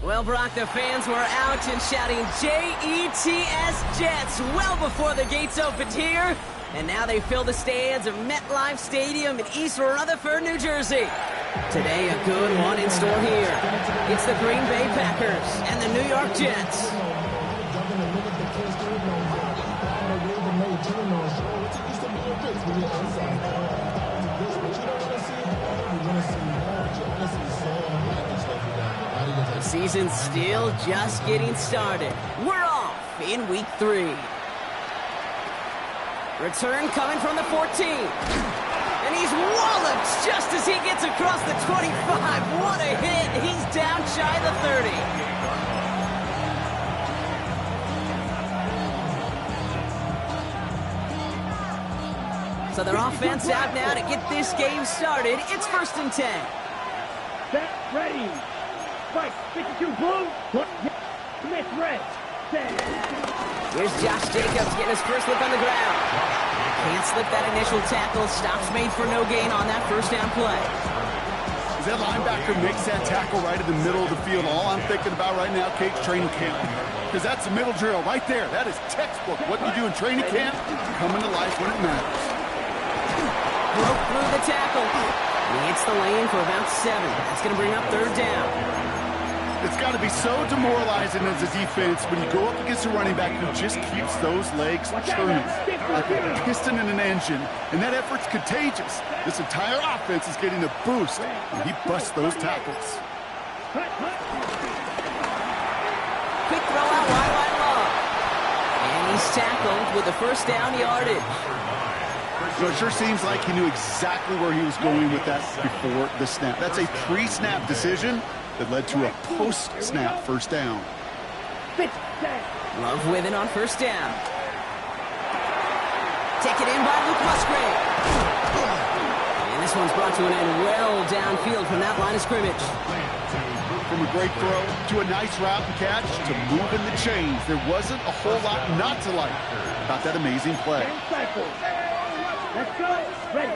Well, Brock, the fans were out and shouting J-E-T-S, Jets, well before the gates opened here. And now they fill the stands of MetLife Stadium in East Rutherford, New Jersey. Today, a good one in store here. It's the Green Bay Packers and the New York Jets. The season's still just getting started. We're off in week 3. Return coming from the 14. And he's walloped just as he gets across the 25. What a hit. He's down shy of the 30. So their offense out now to get this game started. It's 1st and 10. Set, ready. Fight, 52 blue. Smith red. Here's Josh Jacobs getting his first look on the ground. Can't slip that initial tackle. Stops made for no gain on that first down play. As that linebacker makes that tackle right in the middle of the field, all I'm thinking about right now, Kate's training camp. Because that's the middle drill right there. That is textbook. What you do in training camp, coming to life when it matters. Broke through the tackle. He hits the lane for about 7. That's going to bring up 3rd down. It's got to be so demoralizing as a defense when you go up against a running back who just keeps those legs churning like a piston in an engine, and that effort's contagious. This entire offense is getting a boost when he busts those tackles. Quick throw out wide Love. And he's tackled with the first down yardage. So it sure seems like he knew exactly where he was going with that before the snap. That's a pre-snap decision that led to a post-snap first down. Love with it on first down. Taken in by Luke Musgrave. And this one's brought to an end well downfield from that line of scrimmage. From a great throw to a nice route and catch to moving the chains. There wasn't a whole lot not to like about that amazing play. Let's go. Ready.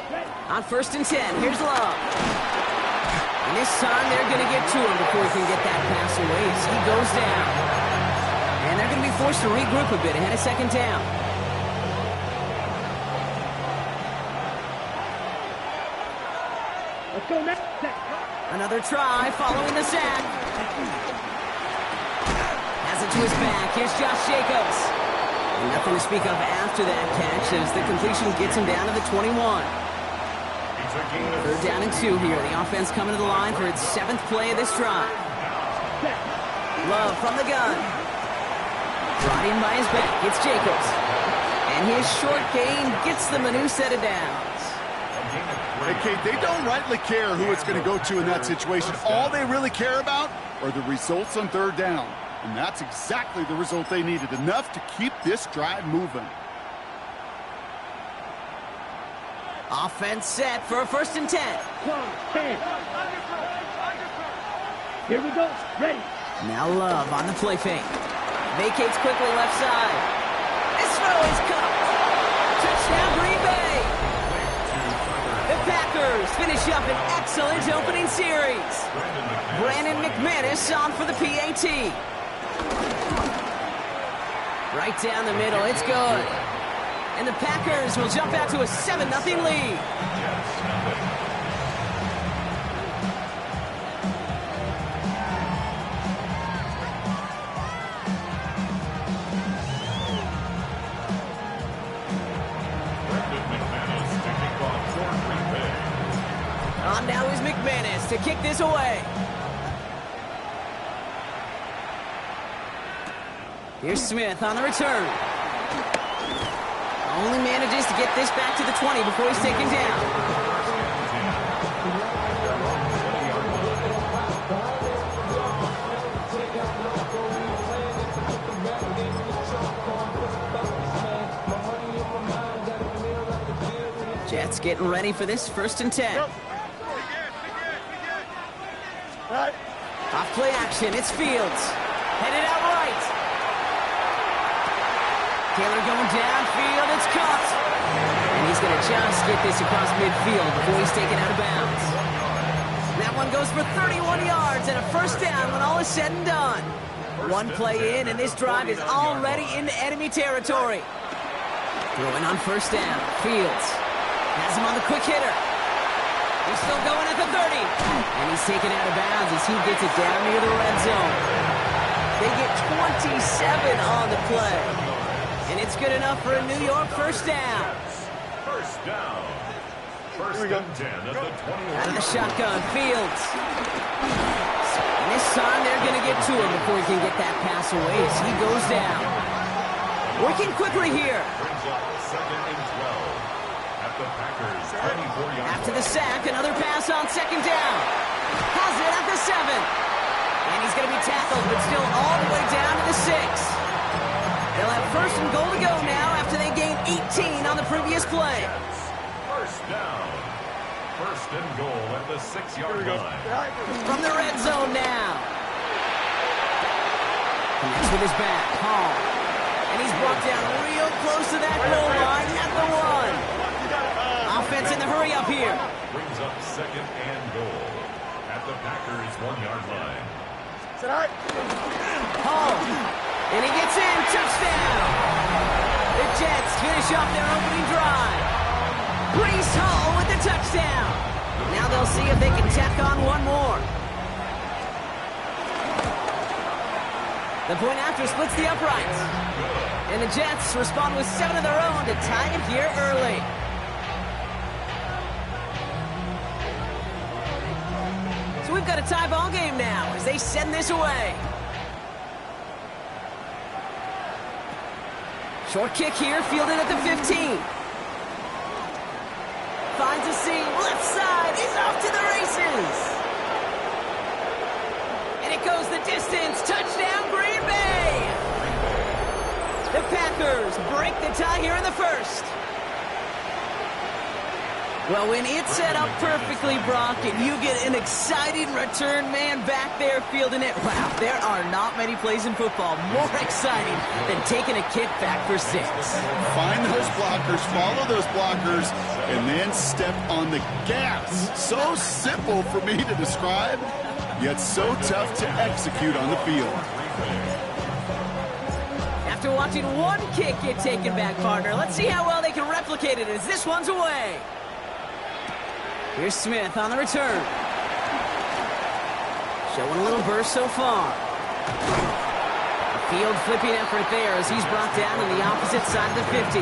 On 1st and 10, here's Love. And this time they're going to get to him before he can get that pass away as he goes down. And they're going to be forced to regroup a bit ahead of 2nd down. Let's go next. Another try following the sack. Has it to his back. Here's Josh Jacobs. And nothing to speak of after that catch as the completion gets him down to the 21. 3rd down and 2 here. The offense coming to the line for its 7th play of this drive. Love from the gun. Brought in by his back. It's Jacobs. And his short gain gets them a new set of downs. Hey, Kate, they don't rightly care who it's going to go to in that situation. All they really care about are the results on 3rd down. And that's exactly the result they needed. Enough to keep this drive moving. Offense set for a 1st and 10. 10. Here we go. Ready. Now Love on the play fake. Vacates quickly left side. This throw is caught. Touchdown Green Bay. The Packers finish up an excellent opening series. Brandon McManus on for the PAT. Right down the middle. It's good. And the Packers will jump out to a 7-0 lead. On now is McManus to kick this away. Here's Smith on the return. Only manages to get this back to the 20 before he's taken down. Jets getting ready for this 1st and 10. Off play action, it's Fields. Headed out right. Taylor going downfield, it's caught. And he's going to just get this across midfield before he's taken out of bounds. That one goes for 31 yards and a first down when all is said and done. One play in, and this drive is already into enemy territory. Throwing on first down. Fields has him on the quick hitter. He's still going at the 30. And he's taken out of bounds as he gets it down near the red zone. They get 27 on the play. And it's good enough for a New York first down. First down. First and 10 at the 21. Out of the shotgun, Fields. And this time they're going to get to him before he can get that pass away as he goes down. Working quickly here. Brings up second and 12 at the Packers 24-yard. After the sack, another pass on second down. Has it at the 7. And he's going to be tackled, but still all the way down to the 6. They'll have first and goal to go now after they gain 18 on the previous play. First down. First and goal at the 6-yard line. From the red zone now. Connects with his back. Hall. And he's brought down real close to that goal line at the 1. Offense in the hurry up here. Brings up second and goal at the Packers 1-yard line. Hall. And he gets in. Touchdown. The Jets finish off their opening drive. Breece Hall with the touchdown. Now they'll see if they can tack on one more. The point after splits the uprights. And the Jets respond with 7 of their own to tie it here early. So we've got a tie ball game now as they send this away. Short kick here, fielded at the 15. Finds a seam, left side, he's off to the races. And it goes the distance, touchdown Green Bay. The Packers break the tie here in the first. Well, when it's set up perfectly, Brock, and you get an exciting return man back there fielding it, wow, there are not many plays in football more exciting than taking a kick back for 6. Find those blockers, follow those blockers, and then step on the gas. So simple for me to describe, yet so tough to execute on the field. After watching one kick get taken back, partner, let's see how well they can replicate it as this one's away. Here's Smith on the return. Showing a little burst so far. A field flipping effort there as he's brought down on the opposite side of the 50.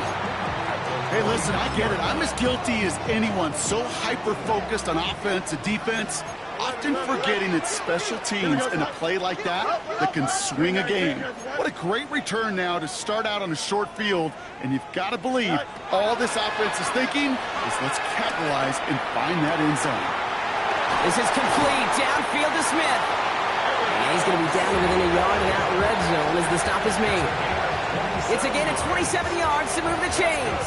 Hey, listen, I get it. I'm as guilty as anyone. So hyper-focused on offense and defense, often forgetting it's special teams in a play like that can swing a game. What a great return now to start out on a short field, and you've got to believe all this offense is thinking is let's capitalize and find that end zone. This is complete, downfield to Smith. And he's going to be down within a yard of that red zone as the stop is made. It's a gain of 27 yards to move the chains.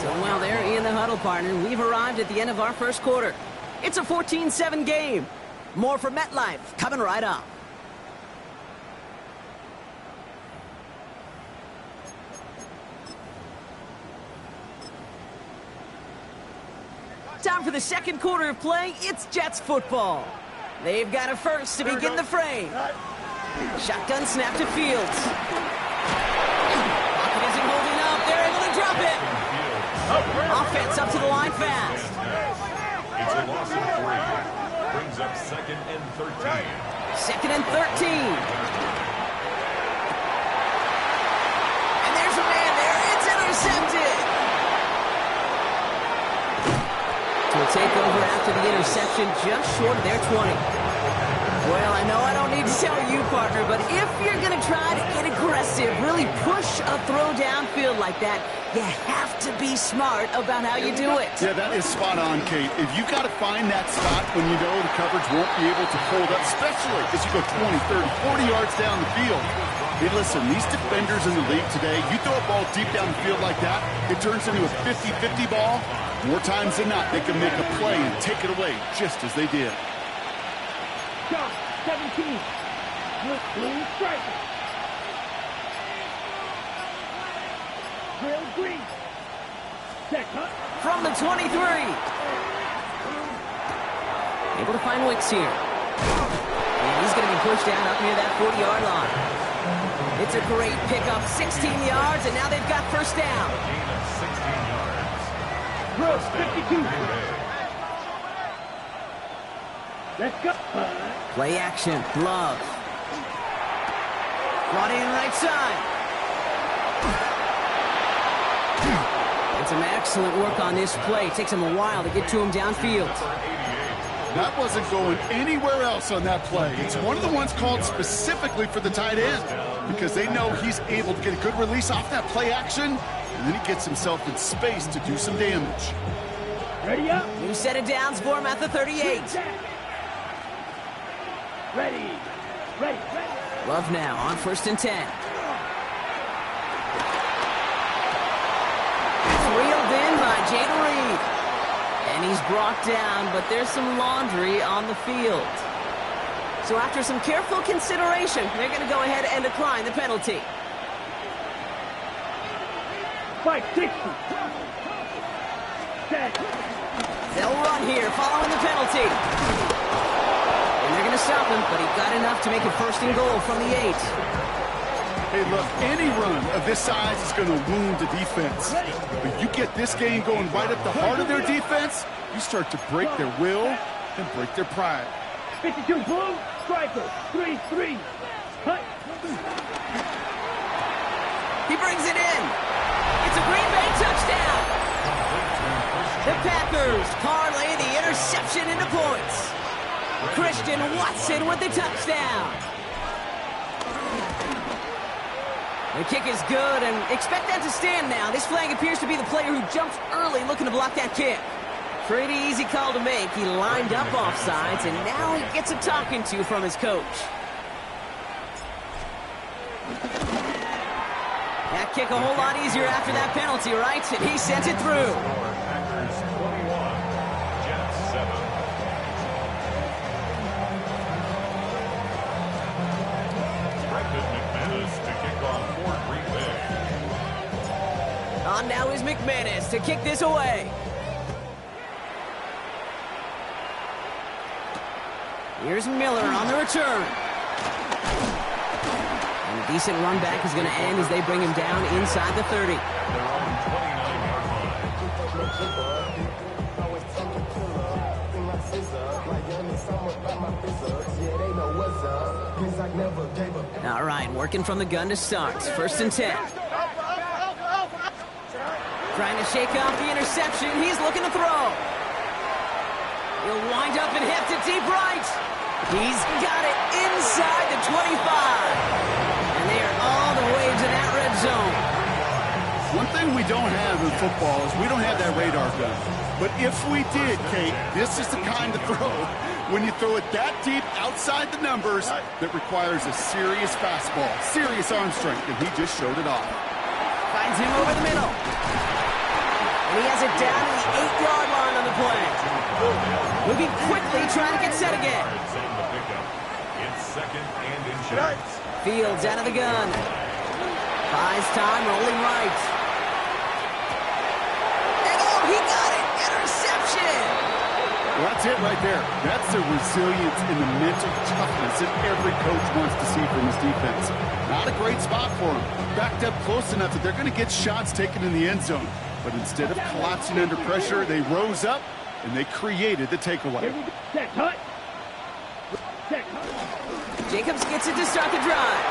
So while they're in the huddle, partner, we've arrived at the end of our first quarter. It's a 14-7 game. More from MetLife coming right up. Time for the second quarter of play. It's Jets football. They've got a first to begin the frame. Shotgun snap to Fields. Pocket isn't holding up. They're able to drop it. Offense up to the line fast. It's a loss of 3. Brings up second and 13. Second and 13. And there's a man there. It's intercepted. Will take over after the interception, just short of their 20. Well, I know I don't need to tell you, partner, but if you're going to try to get aggressive, really push a throw downfield like that, you have to be smart about how you do it. Yeah, that is spot on, Kate. If you got to find that spot when you know the coverage won't be able to hold up, especially as you go 20, 30, 40 yards down the field. Hey, listen, these defenders in the league today, you throw a ball deep down the field like that, it turns into a 50-50 ball. More times than not, they can make a play and take it away just as they did. Shot 17. Blue striker. Drill green. From the 23. Able to find Wicks here. And he's going to be pushed down up near that 40-yard line. It's a great pickup, 16 yards, and now they've got first down. Gain of 16 yards. Brooks, 52. Let's go. Play action, Love. Brought in right side. And some excellent work on this play. Takes him a while to get to him downfield. That wasn't going anywhere else on that play. It's one of the ones called specifically for the tight end because they know he's able to get a good release off that play action, and then he gets himself in space to do some damage. Ready up. New set of downs for him at the 38. Ready. Ready. Love now on 1st and 10. It's reeled in by Jaden Reed. And he's brought down, but there's some laundry on the field. So after some careful consideration, they're going to go ahead and decline the penalty. 560. They'll run here following the penalty. And they're going to stop him, but he got enough to make it 1st and goal from the 8. Hey, look, any run of this size is going to wound the defense. But you get this game going right at the heart of their defense, you start to break their will and break their pride. 52 blue, striker, 3-3. Cut. He brings it in. It's a Green Bay touchdown. The Packers parlay the interception into points. Christian Watson with the touchdown. The kick is good, and expect that to stand now. This flag appears to be the player who jumps early looking to block that kick. Pretty easy call to make. He lined up offsides, and now he gets a talking to from his coach. That kick a whole lot easier after that penalty, right? And he sent it through. Packers 21, Jets 7. To kick off for Green Bay. On now is McManus to kick this away. Here's Miller on the return. And a decent run back is going to end as they bring him down inside the 30. Their own 29-yard line. All right, working from the gun to start. 1st and 10. Trying to shake off the interception. He's looking to throw. He'll wind up and heft it deep right. He's got it inside the 25. And they are all the way to that red zone. One thing we don't have in football is we don't have that radar gun. But if we did, Kate, this is the kind of throw when you throw it that deep outside the numbers that requires a serious fastball, serious arm strength, and he just showed it off. Finds him over the middle. And he has it down to the 8-yard line on the play. Moving quickly, trying to get set again. It's 2nd and inches. Fields out of the gun. Buys time, rolling right. And oh, he got it! Interception! Well, that's it right there. That's the resilience and the mental toughness that every coach wants to see from his defense. Not a great spot for him. Backed up close enough that they're going to get shots taken in the end zone. But instead of collapsing under pressure, they rose up and they created the takeaway. Jacobs gets it to start the drive.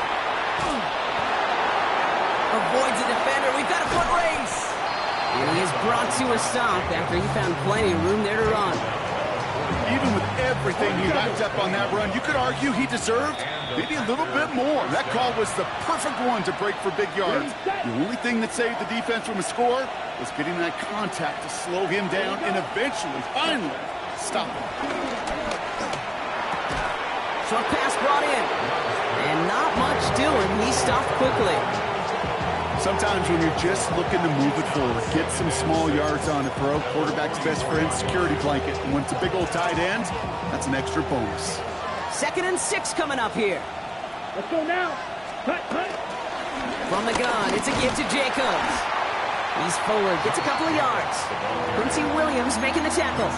Avoids the defender. We've got a foot race. And he is brought to a stop after he found plenty of room there to run. Even with everything he racked up on that run, you could argue he deserved maybe a little bit more. That call was the perfect one to break for big yards. The only thing that saved the defense from a score was getting that contact to slow him down and eventually, finally, stop him. Short pass brought in. And not much doing. He stopped quickly. Sometimes when you're just looking to move it forward, get some small yards on a throw, quarterback's best friend, security blanket. And when it's a big old tight end, that's an extra bonus. 2nd and 6 coming up here. Let's go now. Cut. From the gun, it's a give to Jacobs. He's forward, gets a couple of yards. Quincy Williams making the tackle.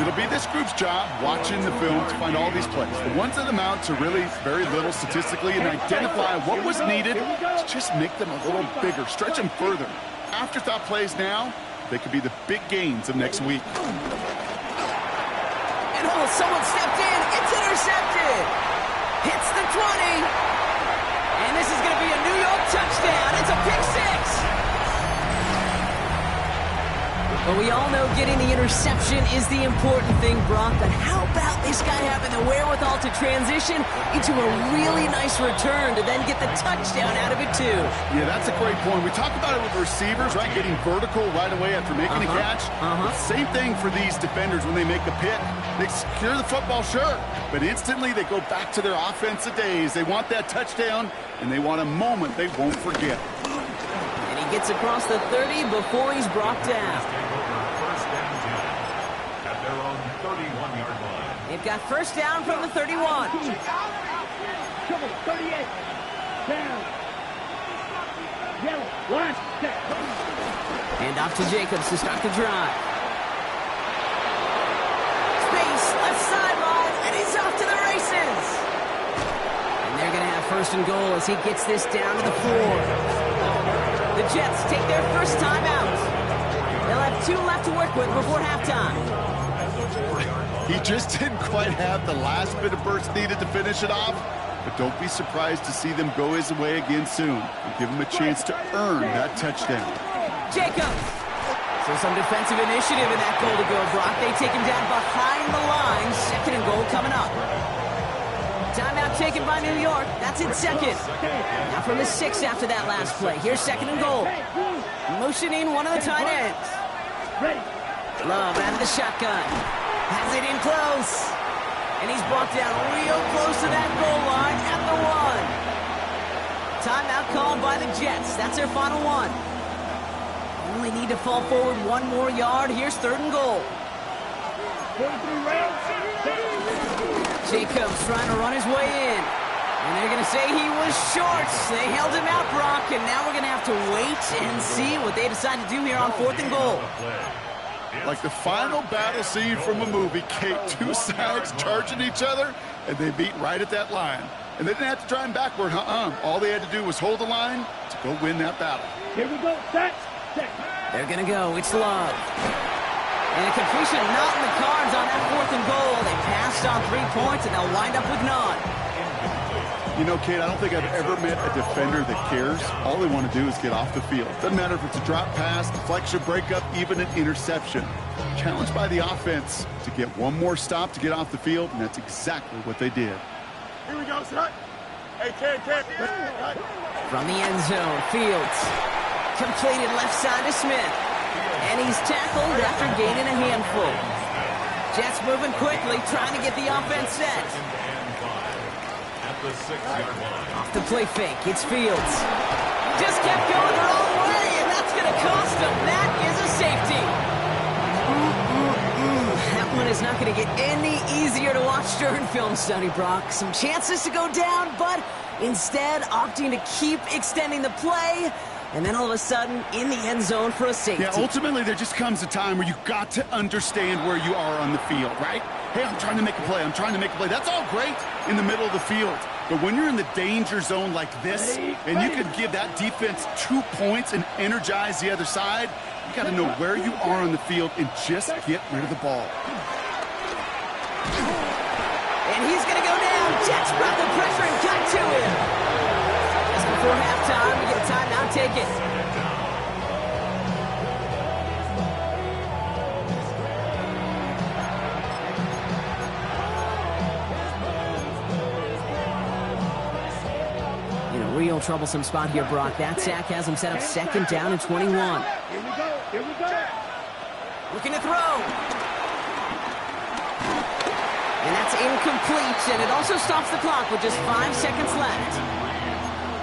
It'll be this group's job watching the film to find all these plays. The ones that amount to really very little statistically and identify what was needed to just make them a little bigger, stretch them further. Afterthought plays now, they could be the big gains of next week. And someone stepped in. It's intercepted. Hits the 20. And this is going to be a New York touchdown. It's a pick six. But we all know getting the interception is the important thing, Brock. But how about this guy having the wherewithal to transition into a really nice return to then get the touchdown out of it, too? Yeah, that's a great point. We talk about it with receivers, right? Getting vertical right away after making a catch. Same thing for these defenders when they make a pick. They secure the football, sure, but instantly they go back to their offensive days. They want that touchdown, and they want a moment they won't forget. And he gets across the 30 before he's brought down. They've got first down from the 31. Trouble, 38. Down. Yellow, line, set. And off to Jacobs to start the drive. Space, left sideline, and he's off to the races. And they're going to have first and goal as he gets this down to the 4. The Jets take their first time out. They'll have 2 left to work with before halftime. He just didn't quite have the last bit of burst needed to finish it off, but don't be surprised to see them go his way again soon and give him a chance to earn that touchdown. Jacobs. So some defensive initiative in that goal to go, Brock. They take him down behind the line. Second and goal coming up. Timeout taken by New York. That's in second. Now from the 6 after that last play. Here's second and goal. Motioning one of the tight ends. Love out of the shotgun. Has it in close. And he's brought down real close to that goal line at the 1. Timeout called by the Jets. That's their final one. Only need to fall forward 1 more yard. Here's third and goal. Jacobs trying to run his way in. And they're going to say he was short. They held him out, Brock. And now we're going to have to wait and see what they decide to do here on fourth and goal. Like the final battle scene from a movie, Kate, 2 sides charging each other, and they beat right at that line. And they didn't have to drive him backward, All they had to do was hold the line to go win that battle. Here we go, set. They're going to go. It's Love. And a completion not in the cards on that fourth and goal. They passed on 3 points, and they'll wind up with none. You know, Kate, I don't think I've ever met a defender that cares. All they want to do is get off the field. Doesn't matter if it's a drop pass, deflection, breakup, even an interception. Challenged by the offense to get one more stop to get off the field, and that's exactly what they did. Here we go, son. Hey, Ken. From the end zone, Fields. Completed left side to Smith. And he's tackled after gaining a handful. Jets moving quickly, trying to get the offense set. Off the play fake, it's Fields. Just kept going the wrong way, and that's going to cost him. That is a safety. That one is not going to get any easier to watch during film study, Brock. Some chances to go down, but instead opting to keep extending the play. And then all of a sudden, in the end zone for a safety. Yeah, ultimately, there just comes a time where you've got to understand where you are on the field, right? Hey, I'm trying to make a play. That's all great in the middle of the field. But when you're in the danger zone like this, and you can give that defense 2 points and energize the other side, you got to know where you are on the field and just get rid of the ball. And he's going to go down. Jets brought the pressure and got to him. Just before halftime, we get a timeout taken. In a real troublesome spot here, Brock. That sack has him set up second down and 21. Here we go. Looking to throw. And that's incomplete, and it also stops the clock with just 5 seconds left.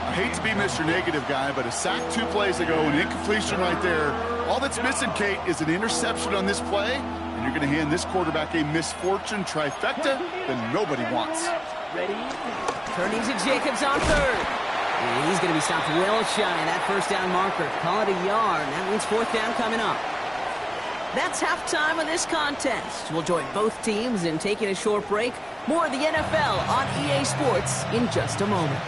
I hate to be Mr. Negative guy, but a sack 2 plays ago, an incompletion right there. All that's missing, Kate, is an interception on this play, and you're going to hand this quarterback a misfortune trifecta that nobody wants. Ready? Turning to Jacobs on third. And he's going to be stopped well shy of that first down marker. Call it a yard. That means fourth down coming up. That's halftime of this contest. We'll join both teams in taking a short break. More of the NFL on EA Sports in just a moment.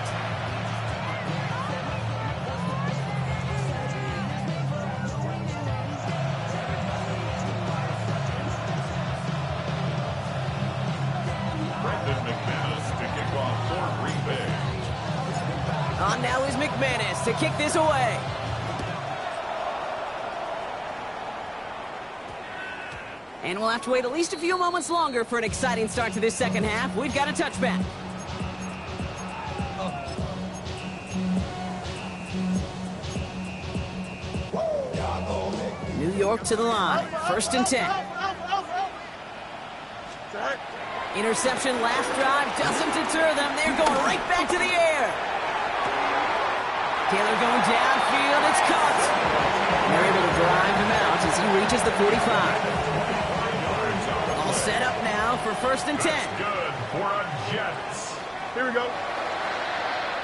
On now is McManus to kick this away. And we'll have to wait at least a few moments longer for an exciting start to this second half. We've got a touchback. New York to the line. First and 10. Interception last drive doesn't deter them. They're going right back to the air. Taylor going downfield. It's caught. And they're able to drive him out as he reaches the 45. All set up now for first and 10. Good for a Jets. Here we go.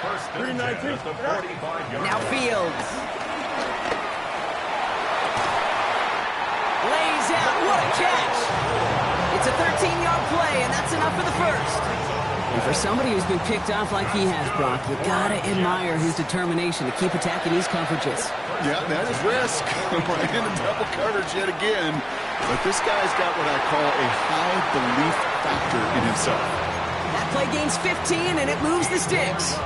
First and 10 at the 45-yard. Now Fields. Lays out. What a catch. It's a 13-yard play, and that's enough for the first. And for somebody who's been picked off like he has, Brock, you gotta admire his determination to keep attacking these coverages. Yeah, that is risk. Right into double coverage yet again. But this guy's got what I call a high belief factor in himself. That play gains 15, and it moves the sticks.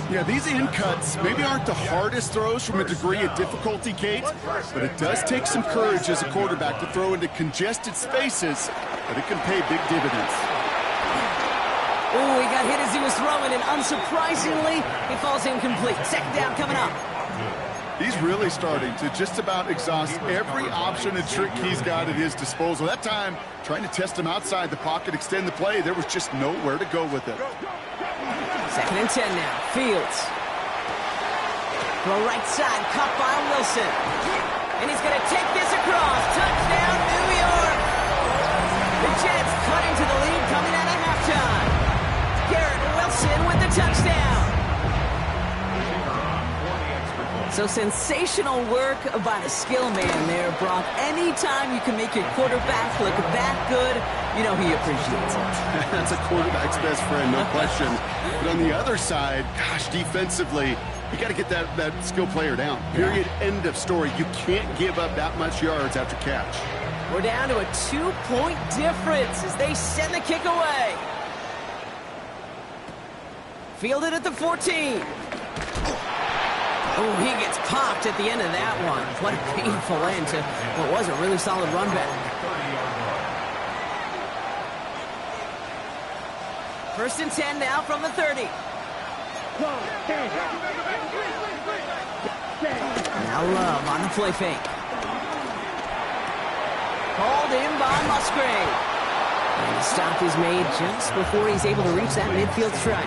Yeah, these in cuts maybe aren't the hardest throws from a degree of difficulty, Kate, but it does take some courage as a quarterback to throw into congested spaces, but it can pay big dividends. Oh, he got hit as he was throwing, and unsurprisingly, he falls incomplete. Second down coming up. He's really starting to just about exhaust every option and trick he's got at his disposal. That time, trying to test him outside the pocket, extend the play, there was just nowhere to go with it. Second and 10 now. Fields. Throw right side, caught by Wilson. And he's going to take this across. Touchdown, New York. The Jets cut into the lead coming out of halftime. Garrett Wilson with the touchdown. So sensational work by the skill man there, Brock. Anytime you can make your quarterback look that good, you know he appreciates it. That's a quarterback's best friend, no question. But on the other side, gosh, defensively, you got to get that skill player down. Period. End of story. You can't give up that much yards after catch. We're down to a 2-point difference as they send the kick away. Fielded at the 14. Oh, he gets popped at the end of that one. What a painful end to what was a really solid run back. First and 10 now from the 30. Now Love on the play fake. Called in by Musgrave. And the stop is made just before he's able to reach that midfield strike.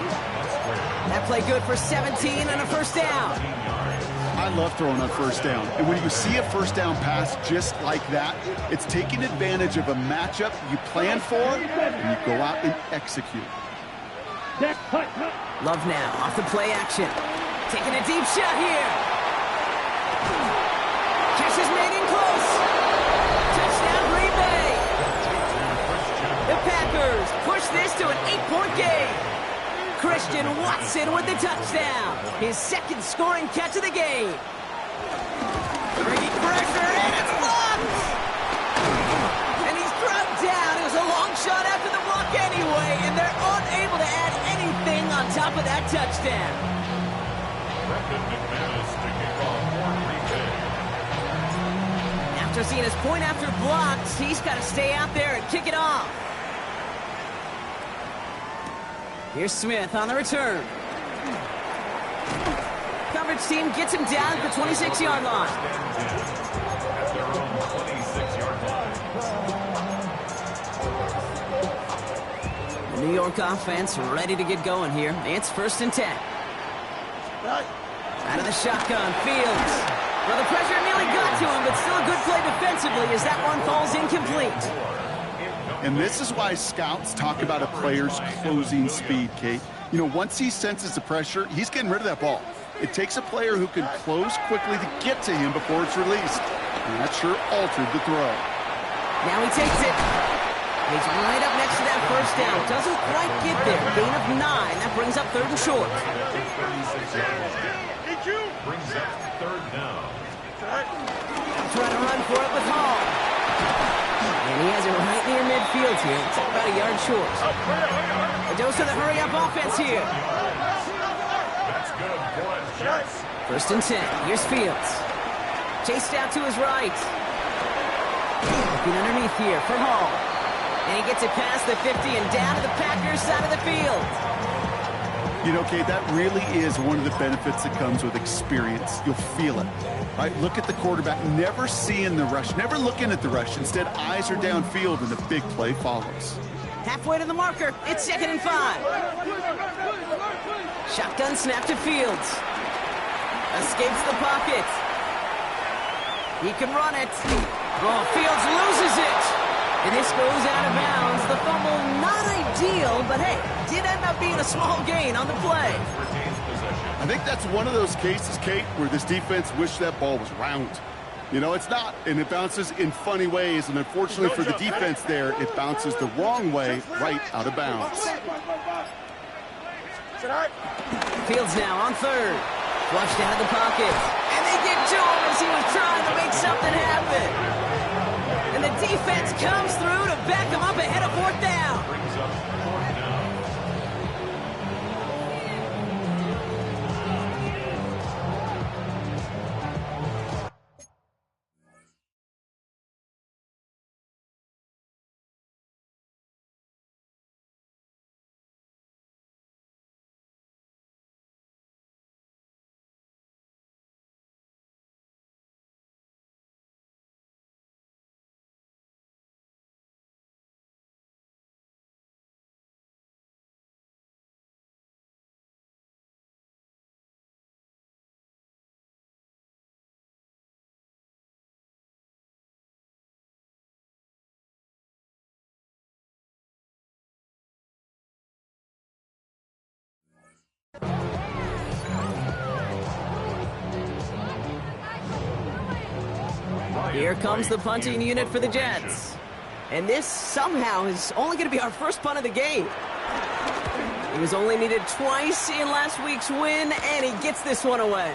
That play good for 17 and a first down. I love throwing on first down. And when you see a first down pass just like that, it's taking advantage of a matchup you plan for, and you go out and execute. Love now off the play action. Taking a deep shot here. Catch is made in close. Touchdown Green Bay. The Packers push this to an 8-point game. Christian Watson with the touchdown. His second scoring catch of the game. Bringing pressure, and it's blocked! And he's dropped down. It was a long shot after the block anyway, and they're unable to add anything on top of that touchdown. After seeing his point after blocks, he's got to stay out there and kick it off. Here's Smith on the return. Coverage team gets him down at the 26-yard line. At their own 26-yard line. The New York offense ready to get going here. It's first and 10. Out of the shotgun, Fields. Well, the pressure nearly got to him, but still a good play defensively as that one falls incomplete. And this is why scouts talk about a player's closing speed, Kate. You know, once he senses the pressure, he's getting rid of that ball. It takes a player who can close quickly to get to him before it's released. And that sure altered the throw. Now he takes it. He's right up next to that first down. Doesn't quite get there. Gain of 9. That brings up 3rd and short. Brings up 3rd down. Trying to run for it with Hall. And he has it right near midfield here. It's about a yard short. A dose of the hurry-up offense here. That's good for Jets. 1st and 10. Here's Fields. Chased out to his right. Looking underneath here for Hall. And he gets it past the 50 and down to the Packers side of the field. You know, Kate, that really is one of the benefits that comes with experience. You'll feel it. Right? Look at the quarterback, never seeing the rush, never looking at the rush. Instead, eyes are downfield, and the big play follows. Halfway to the marker. It's 2nd and 5. Shotgun snap to Fields. Escapes the pocket. He can run it. Oh, Fields loses it. And this goes out of bounds. The fumble, not ideal, but hey, did end up being a small gain on the play. I think that's one of those cases, Kate, where this defense wished that ball was round. You know, it's not, and it bounces in funny ways, and unfortunately for the defense there, it bounces the wrong way right out of bounds. Fields now on 3rd. Flushed out of the pocket. And they get to him as he was trying to make something happen. And the defense comes through to back him up ahead of 4th down. Brings up 4th down. Here comes the punting unit for the Jets. And this somehow is only going to be our first punt of the game. He was only needed twice in last week's win, and he gets this one away.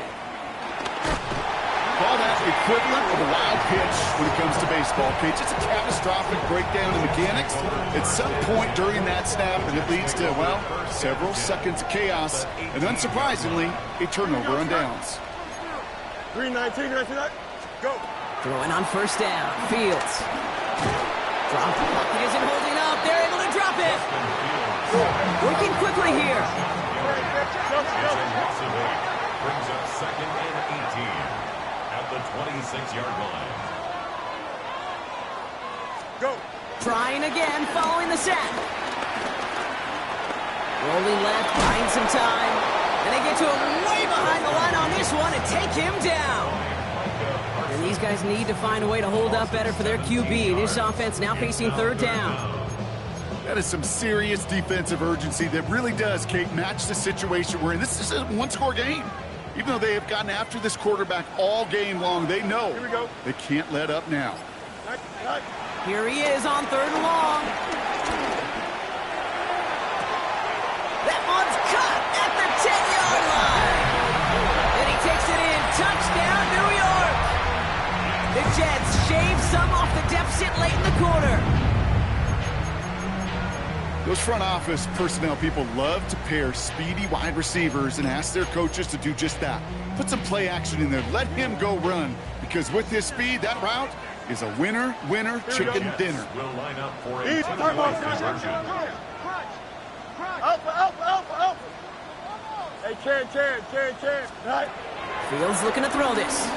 Call that equivalent of a wild pitch when it comes to baseball, Kate. It's a catastrophic breakdown in mechanics at some point during that snap, and it leads to, well, several seconds of chaos, and unsurprisingly, a turnover on downs. 319, go. Throwing on 1st down. Fields. Drop. Pocket isn't holding up. They're able to drop it. Working quickly here. Brings up 2nd and 18 at the 26-yard line. Go. Trying again, following the sack. Rolling left, buying some time. And they get to him way behind the line on this one and take him down. And these guys need to find a way to hold up better for their QB. This offense now facing 3rd down. That is some serious defensive urgency that really does, Kate, match the situation we're in. This is a one-score game. Even though they have gotten after this quarterback all game long, they know they can't let up now. Here he is on 3rd and long. That one's cut at the 10-yard line. And he takes it in. Touchdown, New York. The Jets shave some off the deficit late in the quarter. Those front office personnel people love to pair speedy wide receivers and ask their coaches to do just that. Put some play action in there. Let him go run. Because with his speed, that route is a winner, chicken dinner. Will line up for a two-point conversion. Alpha. Hey, Chad. Right. Fields looking to throw this.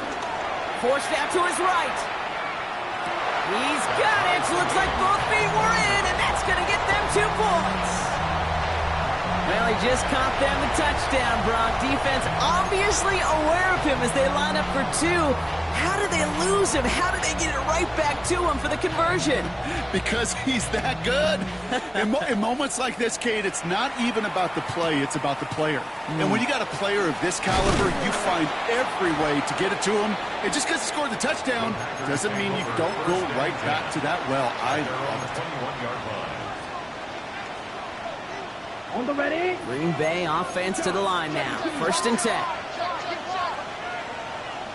Forced out to his right. He's got it. Looks like both feet were in, and that's going to get them 2 points. Well, he just caught them the touchdown, Brock. Defense obviously aware of him as they line up for two. How did they lose him? How did they get it right back to him for the conversion? Because he's that good. In moments like this, Kate, it's not even about the play, it's about the player. And when you got a player of this caliber, you find every way to get it to him. And just because he scored the touchdown doesn't mean you don't go right back to that well. I love it. 21-yard line. On the ready. Green Bay offense to the line now. 1st and 10.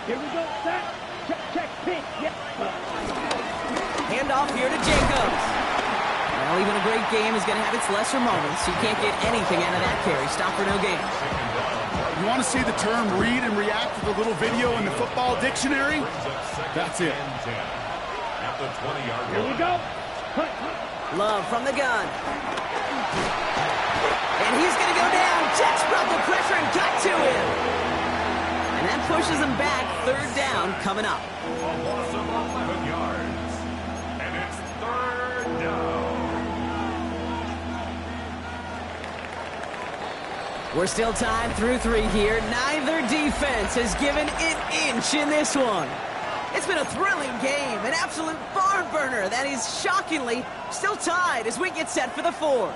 Here we go. Set. Check. Pick. Yep. Handoff here to Jacobs. Well, even a great game is going to have its lesser moments. You can't get anything out of that carry. Stop for no gain. You want to see the term read and react to the little video in the football dictionary? That's it. At the 20-yard line. Here we go. Love from the gun. And he's going to go down. Jets brought the pressure and got to him. And that pushes him back. 3rd down coming up. A loss of 11 yards. And it's 3rd down. We're still tied through 3 here. Neither defense has given an inch in this one. It's been a thrilling game, an absolute barn burner that is shockingly still tied as we get set for the 4th.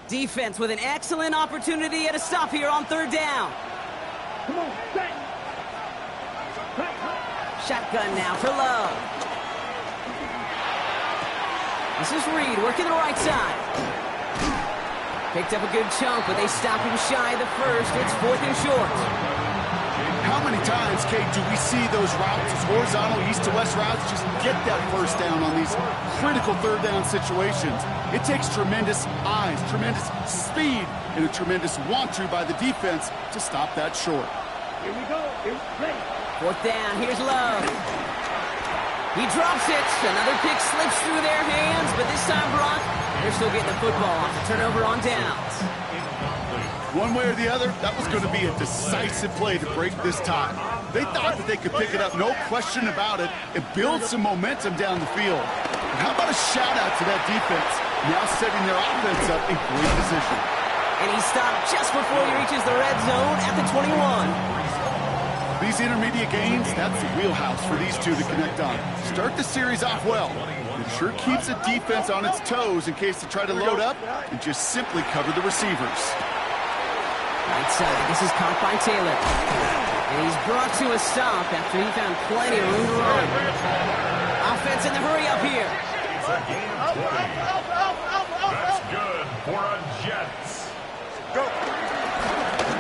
Defense with an excellent opportunity at a stop here on 3rd down. Come on, set. Shotgun now for Love. This is Reed working the right side. Picked up a good chunk, but they stop him shy of the 1st. It's 4th and short. How many times, Kate, do we see those routes, those horizontal east-to-west routes, just get that 1st down on these critical 3rd down situations? It takes tremendous eyes, tremendous speed, and a tremendous want-to by the defense to stop that short. Here we go. Here's ready. 4th down. Here's Love. He drops it. Another pick slips through their hands, but this time, Brock, they're still getting the football off the turnover on downs. One way or the other, that was going to be a decisive play to break this tie. They thought that they could pick it up, no question about it, and build some momentum down the field. And how about a shout-out to that defense, now setting their offense up in great position. And he stopped just before he reaches the red zone at the 21. These intermediate gains, that's the wheelhouse for these two to connect on. Start the series off well. It sure keeps the defense on its toes in case they try to load up and just simply cover the receivers. Right side, this is caught by Taylor. And he's brought to a stop after he found plenty of room to run. Offense in the hurry up here. It's a gain of 20. That's good for a Jets. Go.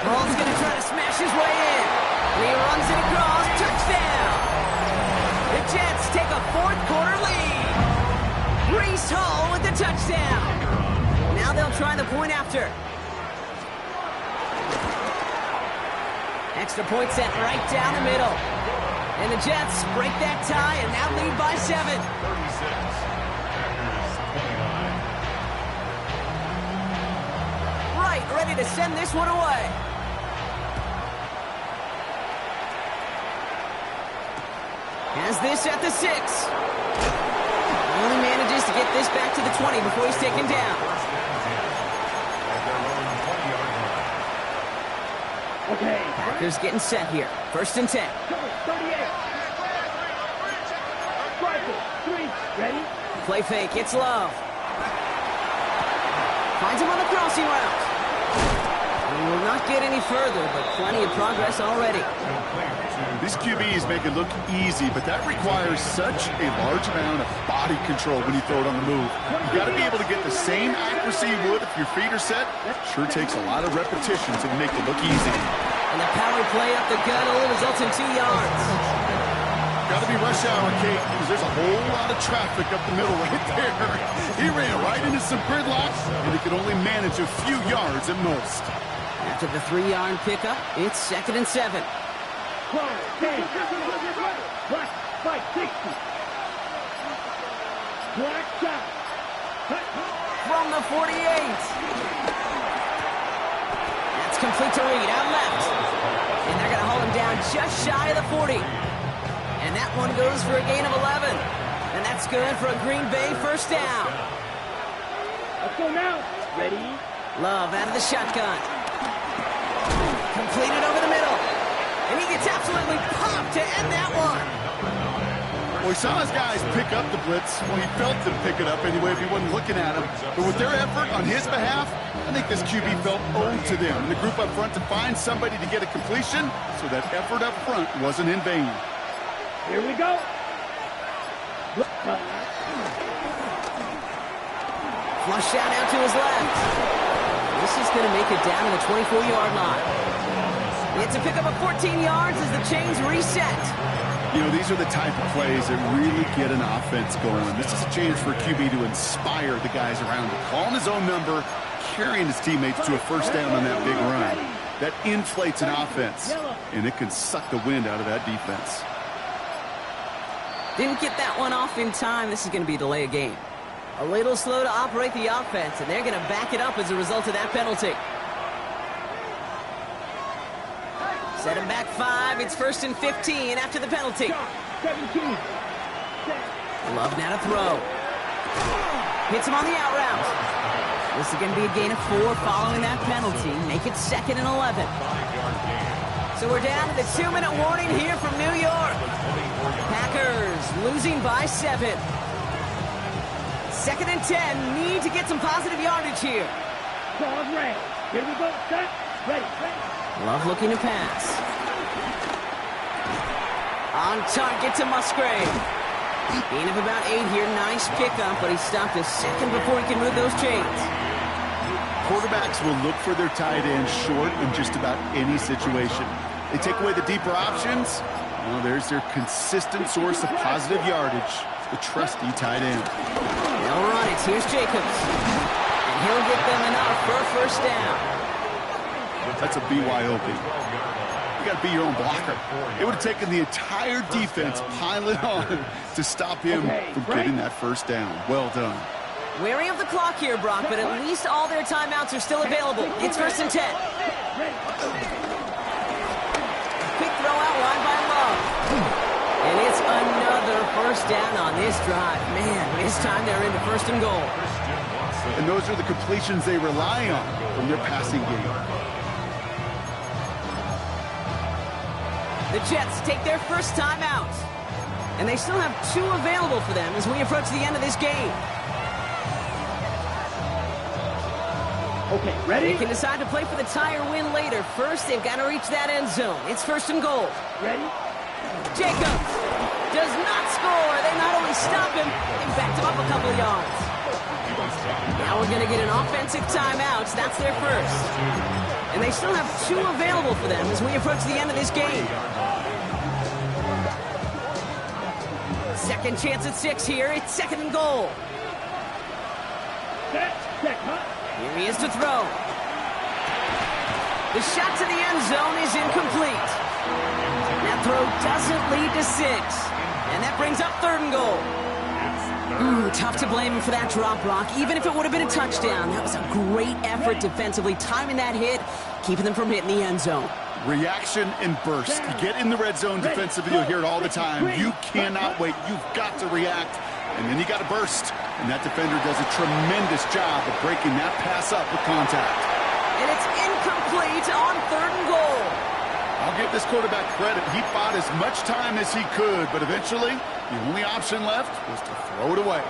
Hall's going to try to smash his way in. And he runs it across. Touchdown! The Jets take a 4th quarter lead. Breece Hall with the touchdown. Now they'll try the point after. Extra point set right down the middle. And the Jets break that tie and now lead by 7. 36. Packers 29. Right, ready to send this one away. Has this at the 6. Only manages to get this back to the 20 before he's taken down. Okay. Packers getting set here. 1st and 10. 38. Rifle. 3. Ready. Play fake. It's Love. Finds him on the crossing route. He will not get any further, but plenty of progress already. These QBs make it look easy, but that requires such a large amount of body control when you throw it on the move. You got to be able to get the same accuracy you would if your feet are set. Sure takes a lot of repetition to make it look easy. And the power play up the gut only results in 2 yards. Got to be rush hour, Kate, because there's a whole lot of traffic up the middle right there. He ran right into some gridlock, and he could only manage a few yards at most. After the 3-yard pickup, it's 2nd and 7. Close. 10. Black. Spike. 60. Black shot. From the 48. That's complete to Reed, out left. And they're going to hold him down just shy of the 40. And that one goes for a gain of 11. And that's good for a Green Bay first down. Let's go now. Ready? Love out of the shotgun. Completed over the middle. And he gets absolutely popped to end that one. Well, he saw his guys pick up the blitz. Well, he felt them pick it up anyway if he wasn't looking at him. But with their effort on his behalf, I think this QB felt owed to them. And the group up front to find somebody to get a completion, so that effort up front wasn't in vain. Here we go. Flush out out to his left. This is going to make it down to the 24-yard line. He had to pick up a 14 yards as the chains reset. You know, these are the type of plays that really get an offense going. This is a chance for a QB to inspire the guys around him. Calling his own number, carrying his teammates to a first down on that big run. That inflates an offense, and it can suck the wind out of that defense. Didn't get that one off in time. This is going to be a delay of game. A little slow to operate the offense, and they're going to back it up as a result of that penalty. Set him back 5. It's 1st and 15 after the penalty. 17. Love now to throw. Hits him on the out route. This is going to be a gain of 4 following that penalty. Make it 2nd and 11. So we're down to the 2-minute warning here from New York. Packers losing by 7. 2nd and 10. Need to get some positive yardage here. Pause red. Here we go. Set. Ready. Love looking to pass. On target to Musgrave. Gain of about 8 here. Nice pickup, but he stopped a second before he can move those chains. Quarterbacks will look for their tight end short in just about any situation. They take away the deeper options. Well, there's their consistent source of positive yardage, the trusty tight end. They'll run it. Here's Jacobs. And he'll get them enough for a first down. That's a BYOB. You got to be your own blocker. It would have taken the entire defense piling on to stop him from getting that first down. Well done. Wary of the clock here, Brock, but at least all their timeouts are still available. It's 1st and 10. Quick throw out wide by Love. And it's another first down on this drive. Man, this time they're into 1st and goal. And those are the completions they rely on from their passing game. The Jets take their first timeout. And they still have 2 available for them as we approach the end of this game. Okay, ready? They can decide to play for the tie or win later. First, they've got to reach that end zone. It's 1st and goal. Ready? Jacobs does not score. They not only stop him, they backed him up a couple of yards. Now we're going to get an offensive timeout. That's their first. And they still have 2 available for them as we approach the end of this game. Second chance at 6 here. It's 2nd and goal. Set, huh? Here he is to throw. The shot to the end zone is incomplete. That throw doesn't lead to 6. And that brings up 3rd and goal. Tough to blame him for that drop, Brock. Even if it would have been a touchdown, that was a great effort defensively, timing that hit, keeping them from hitting the end zone. Reaction and burst. You get in the red zone defensively, you'll hear it all the time. You cannot wait. You've got to react. And then you got to burst. And that defender does a tremendous job of breaking that pass up with contact. And it's incomplete on 3rd and goal. I'll give this quarterback credit. He fought as much time as he could, but eventually, the only option left was to throw it away.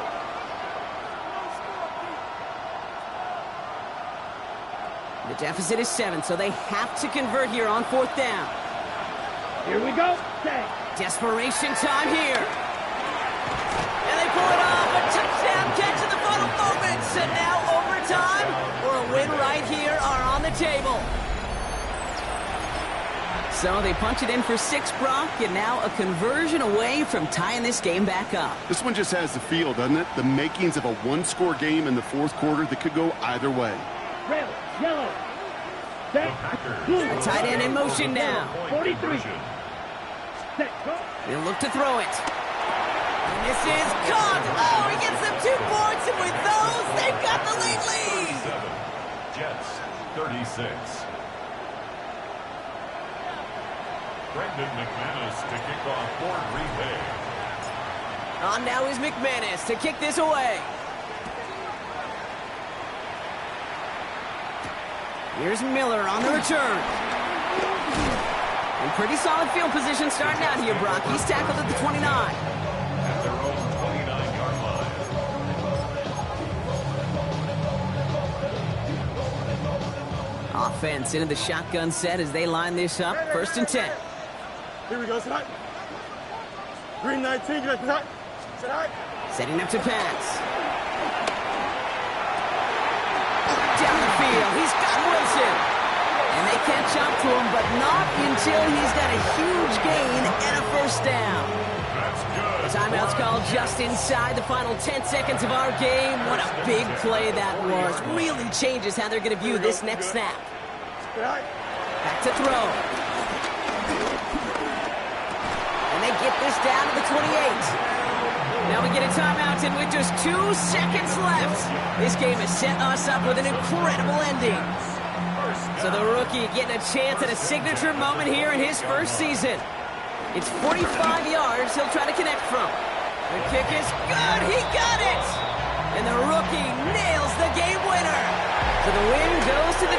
The deficit is 7, so they have to convert here on 4th down. Here we go. Stay. Desperation time here. And they pull it off. A touchdown catch in the final moments. And now overtime or a win right here are on the table. So they punch it in for 6, Brock, and now a conversion away from tying this game back up. This one just has the feel, doesn't it? The makings of a one-score game in the 4th quarter that could go either way. Red, yellow. Set. Blue. A tight end in motion now. 43. Set. Go. They'll look to throw it. And this is caught. Oh, he gets them 2 points, and with those, they've got the lead. 7. Jets, 36. Brendan McManus to kick off for Green Bay. On now is McManus to kick this away. Here's Miller on the return. In pretty solid field position starting out here, Brock. He's tackled at the 29. At their own 29-yard line. Offense into the shotgun set as they line this up. 1st and 10. Here we go, sit high. Green 19, get sit high. Sit high. Setting up to pass. Down the field, he's got Wilson. And they catch up to him, but not until he's got a huge gain and a 1st down. That's good. The timeout's called just inside the final 10 seconds of our game. What a big play that was. Really changes how they're going to view this next snap. Sit high. Back to throw. And they get this down to the 28. Now we get a timeout, and with just 2 seconds left, this game has set us up with an incredible ending. So the rookie getting a chance at a signature moment here in his 1st season. It's 45 yards he'll try to connect from. The kick is good. He got it. And the rookie nails the game winner. So the win goes to the